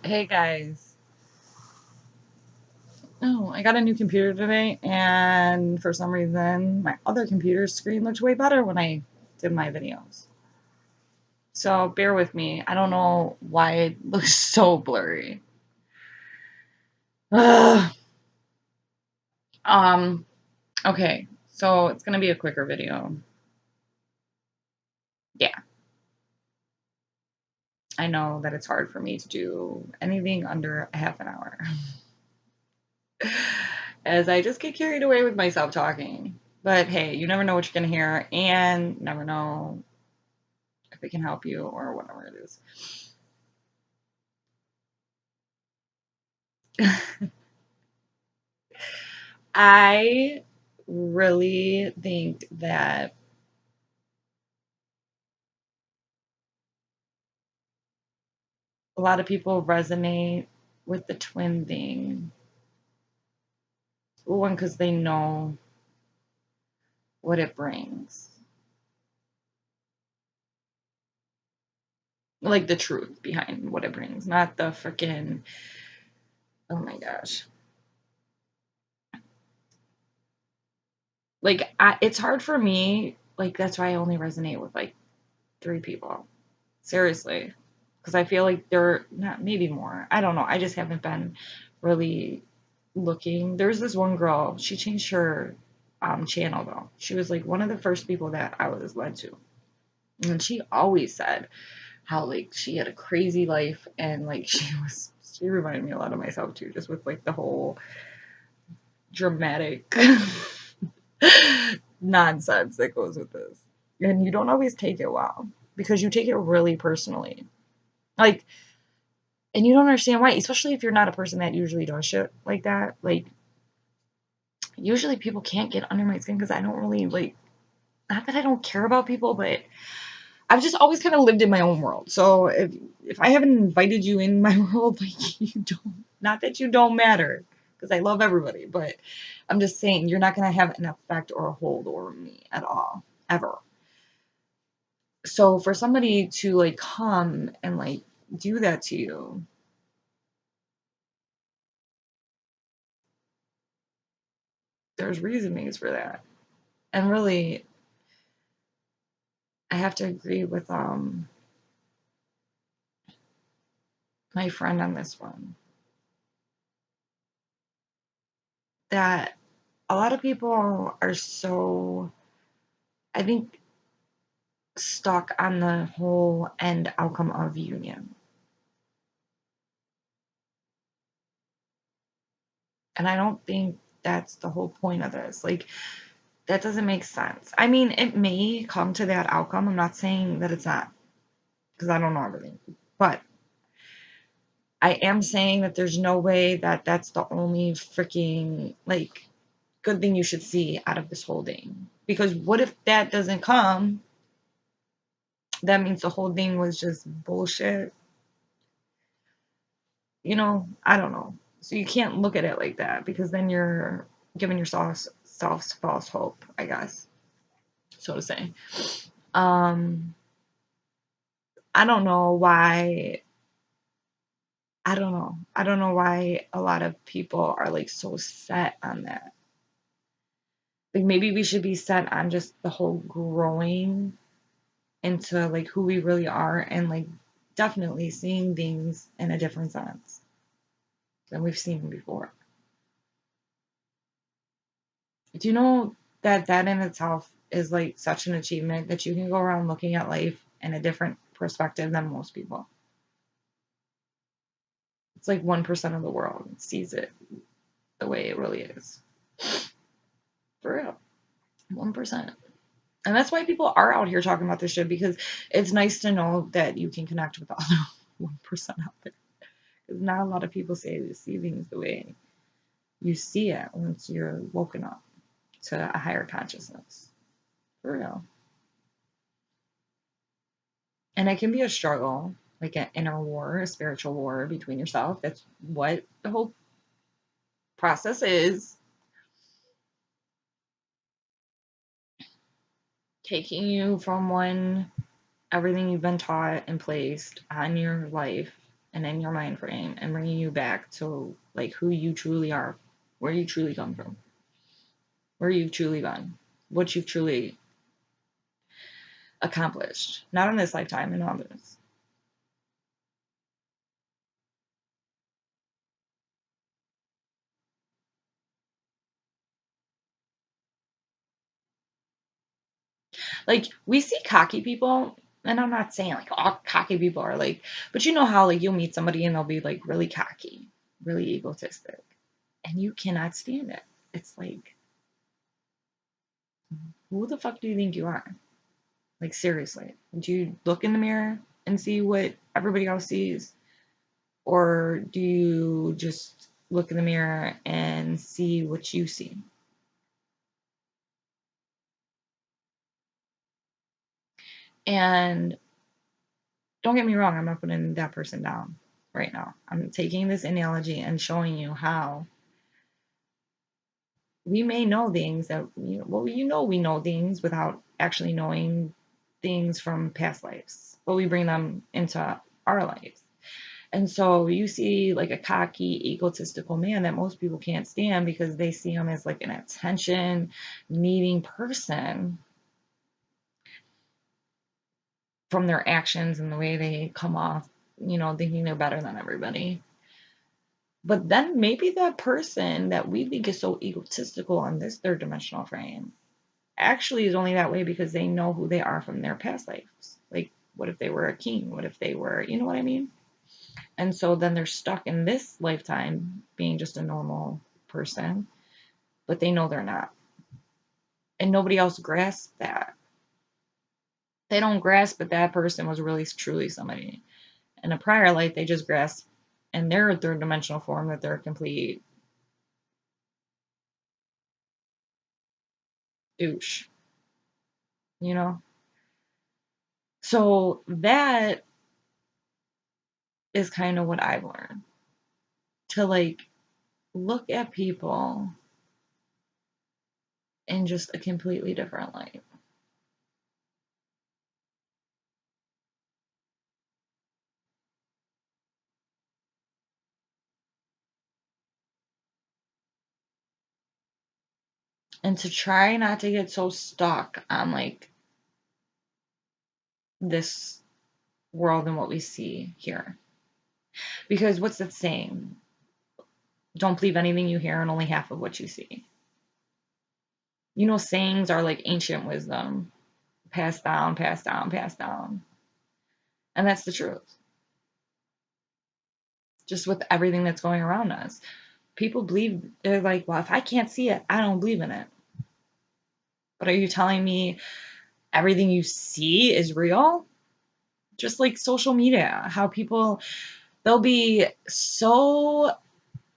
Hey guys. Oh, I got a new computer today, and for some reason, my other computer's screen looked way better when I did my videos. So bear with me. I don't know why it looks so blurry. Ugh. Um, okay, so it's gonna be a quicker video. Yeah, I know that it's hard for me to do anything under a half an hour, as I just get carried away with myself talking. But hey, you never know what you're gonna hear, and never know if it can help you or whatever it is. I really think that a lot of people resonate with the twin thing. One, because they know what it brings, like the truth behind what it brings, not the freaking, oh my gosh. Like, it's hard for me. Like, that's why I only resonate with like three people. Seriously. Because I feel like they're not, maybe more. I don't know. I just haven't been really looking. There's this one girl, she changed her channel though. She was like one of the first people that I was led to. And she always said how like she had a crazy life and like she reminded me a lot of myself too, just with like the whole dramatic nonsense that goes with this. And you don't always take it well because you take it really personally. Like, and you don't understand why, especially if you're not a person that usually does shit like that. Like, usually people can't get under my skin because I don't really like, not that I don't care about people, but I've just always kind of lived in my own world. So if I haven't invited you in my world, like you don't, not that you don't matter, because I love everybody, but I'm just saying you're not gonna have an effect or a hold over me at all, ever. So for somebody to like come and like do that to you, there's reasonings for that. And really, I have to agree with my friend on this one, that a lot of people are so, I think, stuck on the whole end outcome of union. And I don't think that's the whole point of this. Like, that doesn't make sense. I mean, it may come to that outcome. I'm not saying that it's not, because I don't know everything. But I am saying that there's no way that that's the only freaking, like, good thing you should see out of this whole thing. Because what if that doesn't come? That means the whole thing was just bullshit. I don't know. So you can't look at it like that because then you're giving yourself false hope, I guess, so to say. Um, I don't know why. I don't know. I don't know why a lot of people are like so set on that. Like maybe we should be set on just the whole growing into like who we really are and like definitely seeing things in a different sense than we've seen before. Do you know that that in itself is like such an achievement that you can go around looking at life in a different perspective than most people? It's like 1% of the world sees it the way it really is. For real. 1%. And that's why people are out here talking about this shit because it's nice to know that you can connect with the other 1% out there. Because not a lot of people see things the way you see it once you're woken up to a higher consciousness. For real. And it can be a struggle, like an inner war, a spiritual war between yourself. That's what the whole process is. Taking you from everything you've been taught and placed on your life and in your mind frame and bringing you back to like who you truly are, where you truly come from, where you've truly been, what you've truly accomplished, not in this lifetime, in others. Like we see cocky people, and I'm not saying like all cocky people are like, but you know how like you'll meet somebody and they'll be like really cocky, really egotistic, and you cannot stand it. It's like, who the fuck do you think you are? Like seriously, do you look in the mirror and see what everybody else sees, or do you just look in the mirror and see what you see? And don't get me wrong, I'm not putting that person down right now. I'm taking this analogy and showing you how we may know things that, we know things without actually knowing things from past lives, but we bring them into our lives. And so you see like a cocky, egotistical man that most people can't stand because they see him as like an attention needing person from their actions and the way they come off, thinking they're better than everybody. But then maybe that person that we think is so egotistical on this third dimensional frame actually is only that way because they know who they are from their past lives. Like, what if they were a king? What if they were, you know what I mean? And so then they're stuck in this lifetime being just a normal person, but they know they're not. And nobody else grasps that. They don't grasp that that person was really truly somebody. In a prior life, they just grasp in their third dimensional form that they're a complete douche, you know? So that is kind of what I've learned, to like look at people in just a completely different light. And to try not to get so stuck on like this world and what we see here. Because what's that saying? Don't believe anything you hear and only half of what you see. Sayings are like ancient wisdom, passed down, passed down, passed down. And that's the truth. Just with everything that's going around us. People believe, they're like, well, if I can't see it, I don't believe in it. But are you telling me everything you see is real? Just like social media, how people, they'll be so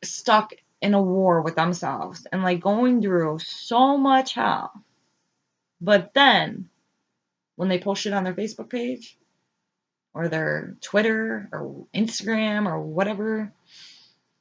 stuck in a war with themselves and like going through so much hell. But then when they post it on their Facebook page or their Twitter or Instagram or whatever,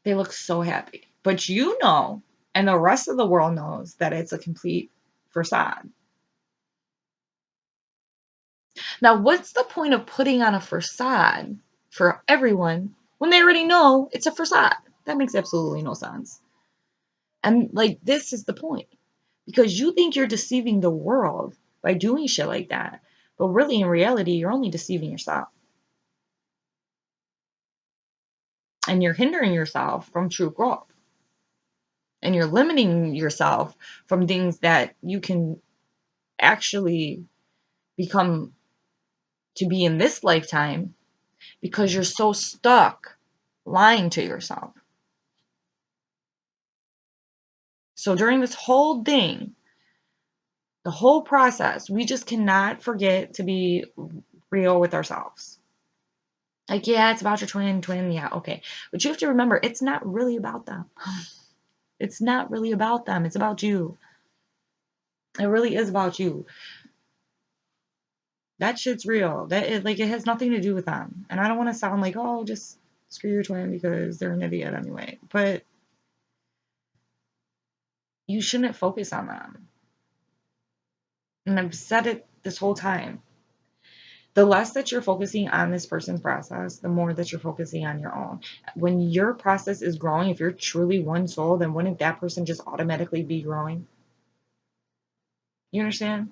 they look so happy. But and the rest of the world knows that it's a complete facade. Now, what's the point of putting on a facade for everyone when they already know it's a facade? That makes absolutely no sense. And like, this is the point. Because you think you're deceiving the world by doing shit like that. But really, in reality, you're only deceiving yourself. And you're hindering yourself from true growth. And you're limiting yourself from things that you can actually become to be in this lifetime because you're so stuck lying to yourself. So during this whole thing, the whole process, we just cannot forget to be real with ourselves. Like, yeah, it's about your twin, yeah, okay. But you have to remember, it's not really about them. It's not really about them. It's about you. It really is about you. That shit's real. Like, it has nothing to do with them. And I don't want to sound like, oh, just screw your twin because they're an idiot anyway. But you shouldn't focus on them. And I've said it this whole time. The less that you're focusing on this person's process, the more that you're focusing on your own. When your process is growing, if you're truly one soul, then wouldn't that person just automatically be growing? You understand?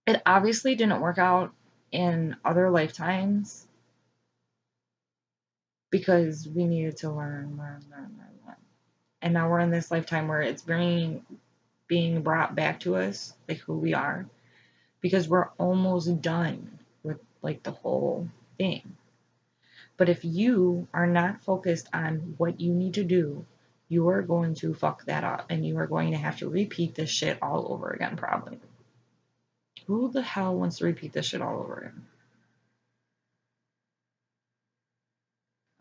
It obviously didn't work out in other lifetimes because we needed to learn. And now we're in this lifetime where it's being brought back to us, like who we are, because we're almost done with like the whole thing. But if you are not focused on what you need to do, you are going to fuck that up and you are going to have to repeat this shit all over again, probably. Who the hell wants to repeat this shit all over again?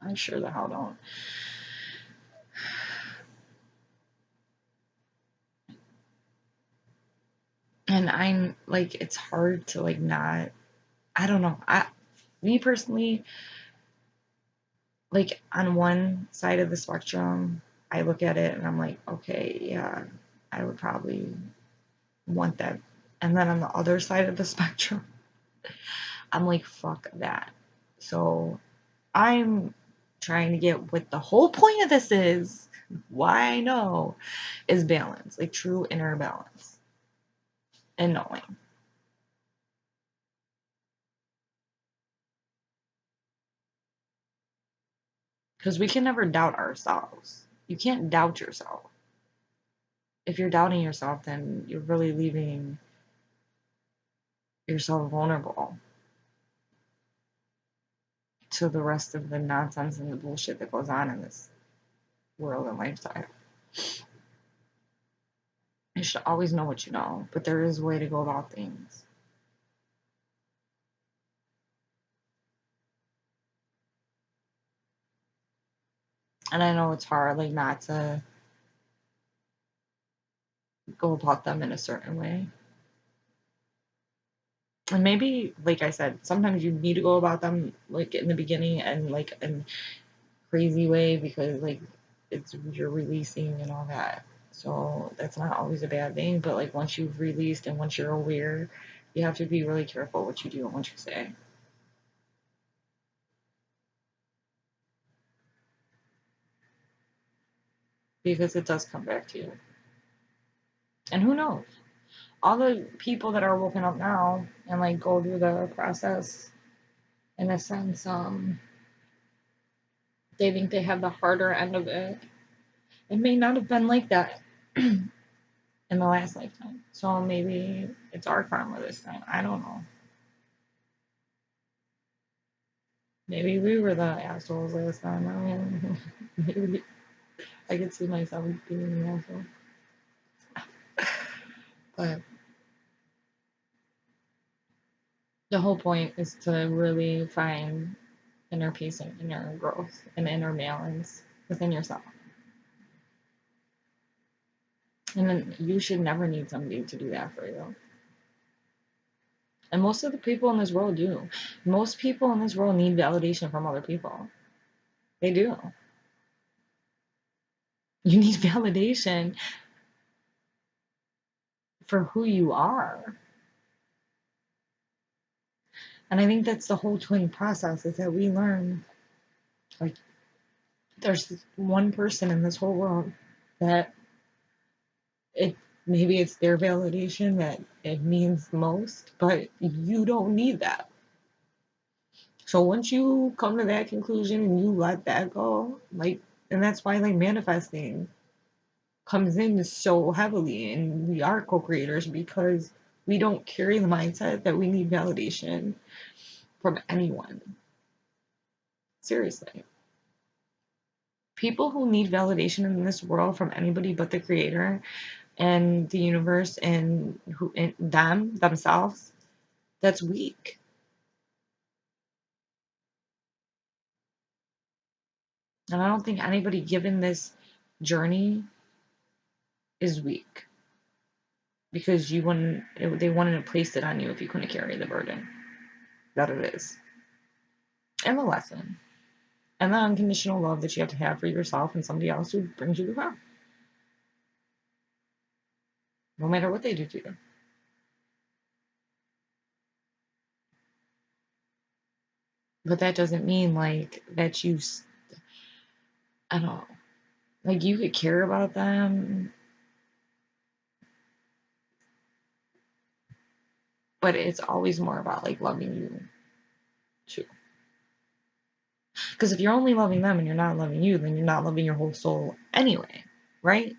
I sure the hell don't. And I'm like, it's hard to like not, I don't know. Me personally, like on one side of the spectrum, I look at it and I'm like, okay, yeah, I would probably want that. And then on the other side of the spectrum, I'm like, fuck that. So I'm trying to get what the whole point of this is, why I know, is balance, like true inner balance and knowing. Because we can never doubt ourselves. You can't doubt yourself. If you're doubting yourself, then you're really leaving yourself vulnerable to the rest of the nonsense and the bullshit that goes on in this world and lifestyle. You should always know what you know, but there is a way to go about things. And I know it's hard, like, not to go about them in a certain way. And maybe, like I said, sometimes you need to go about them, like, in the beginning and, like, in crazy way because, like, it's you're releasing and all that. So that's not always a bad thing. But, like, once you've released and once you're aware, you have to be really careful what you do and what you say. Because it does come back to you. And who knows? All the people that are woken up now and like go through the process in a sense, they think they have the harder end of it. It may not have been like that in the last lifetime. So maybe it's our karma this time. I don't know. Maybe we were the assholes last time. I mean, maybe I could see myself being the asshole. But the whole point is to really find inner peace and inner growth and inner balance within yourself. And then you should never need somebody to do that for you. And most of the people in this world do. Most people in this world need validation from other people. They do. You need validation for who you are. And I think that's the whole twin process is that we learn like there's one person in this whole world that it maybe it's their validation that it means most, but you don't need that. So once you come to that conclusion and you let that go, like, and that's why like manifesting comes in so heavily and we are co-creators because we don't carry the mindset that we need validation from anyone. Seriously. People who need validation in this world from anybody but the creator and the universe and who and themselves, that's weak. And I don't think anybody given this journey is weak because they wouldn't have placed it on you if you couldn't carry the burden that it is and the lesson. And the unconditional love that you have to have for yourself and somebody else who brings you the love, no matter what they do to you. But that doesn't mean like that I don't know, like you could care about them, but it's always more about like loving you too. Because if you're only loving them and you're not loving you, then you're not loving your whole soul anyway, right?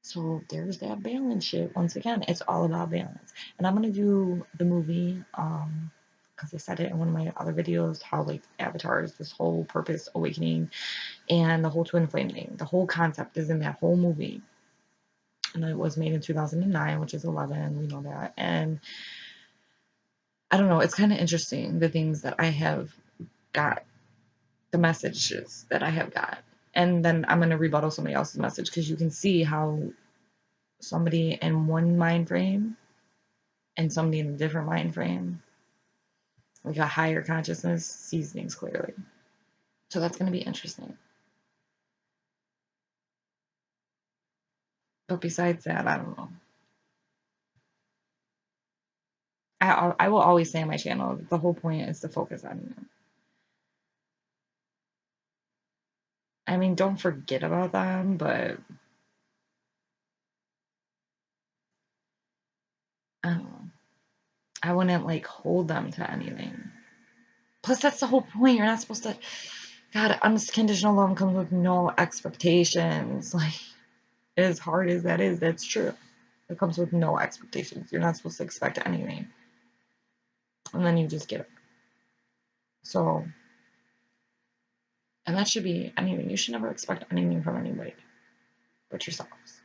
So there's that balance shit. Once again, it's all about balance. And I'm gonna do the movie, because I said it in one of my other videos, how like Avatar is this whole purpose awakening and the whole twin flame thing. The whole concept is in that whole movie. And it was made in 2009, which is 11, we know that. And I don't know, it's kind of interesting the things that I have got, the messages that I have got. And then I'm going to rebuttal somebody else's message because you can see how somebody in one mind frame and somebody in a different mind frame, like a higher consciousness, sees things clearly. So that's going to be interesting. But besides that, I don't know. I will always say on my channel, the whole point is to focus on you. I mean, don't forget about them, but I don't know. I wouldn't like hold them to anything. Plus, that's the whole point. You're not supposed to. God, unconditional love comes with no expectations. Like, as hard as that is, that's true. It comes with no expectations. You're not supposed to expect anything. And then you just get it. So, and that should be anything. You should never expect anything from anybody but yourselves.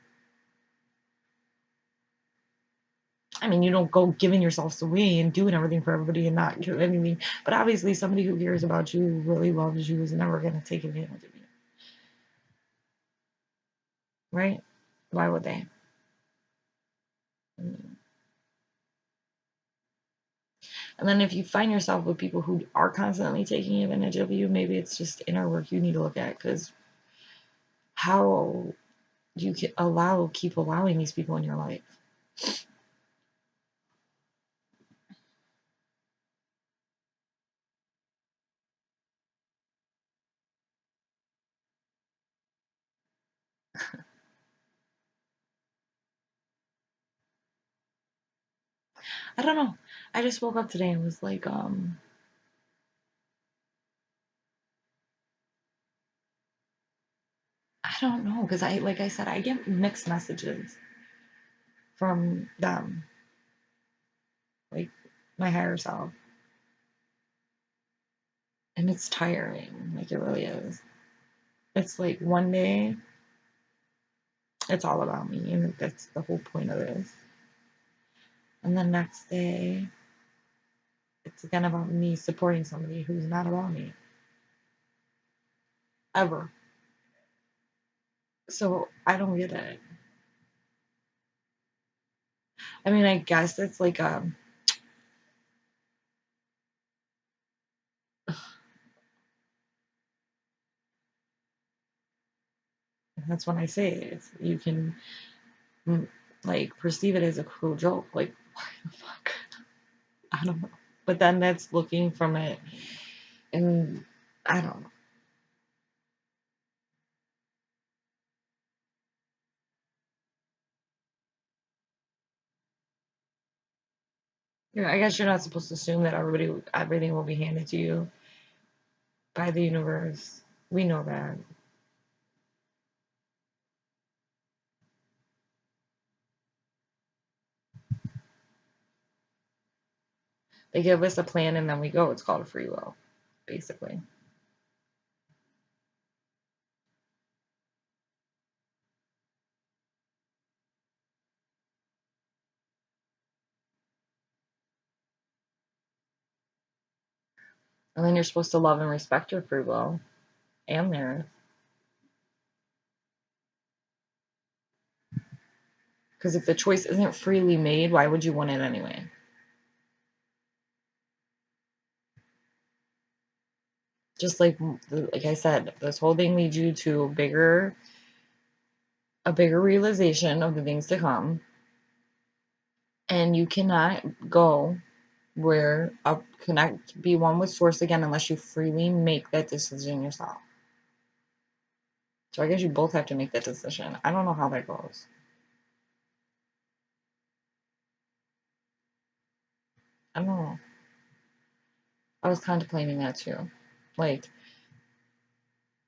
I mean, you don't go giving yourselves away and doing everything for everybody and not give anything. But obviously, somebody who cares about you, really loves you, is never going to take advantage of you. Right? Why would they? And then if you find yourself with people who are constantly taking advantage of you, maybe it's just inner work you need to look at, because how you can keep allowing these people in your life. I don't know. I just woke up today and was like, I don't know, because like I said, I get mixed messages from them, like my higher self, and it's tiring. Like it really is. It's like one day it's all about me, and that's the whole point of this. And the next day, it's again about me supporting somebody who's not about me. Ever. So I don't get it. I mean, I guess it's like that's when I say it's, you can like perceive it as a cruel joke. Like, why the fuck? I don't know. But then that's looking from it, and I don't know. Yeah, I guess you're not supposed to assume that everything will be handed to you by the universe. We know that. They give us a plan and then we go. It's called free will, basically. And then you're supposed to love and respect your free will and theirs. Because if the choice isn't freely made, why would you want it anyway? Just like I said, this whole thing leads you to a bigger realization of the things to come, and you cannot go where connect, be one with source again unless you freely make that decision yourself. So I guess you both have to make that decision. I don't know how that goes. I don't know. I was contemplating that too. Like,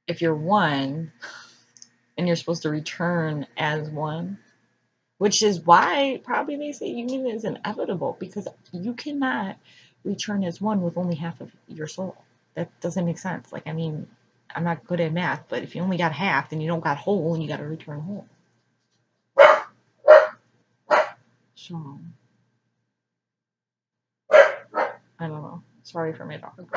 if you're one and you're supposed to return as one, which is why probably they say union is inevitable, because you cannot return as one with only half of your soul. That doesn't make sense. Like, I mean, I'm not good at math, but if you only got half, then you don't got whole, and you got to return whole. So, I don't know. Sorry for my dog.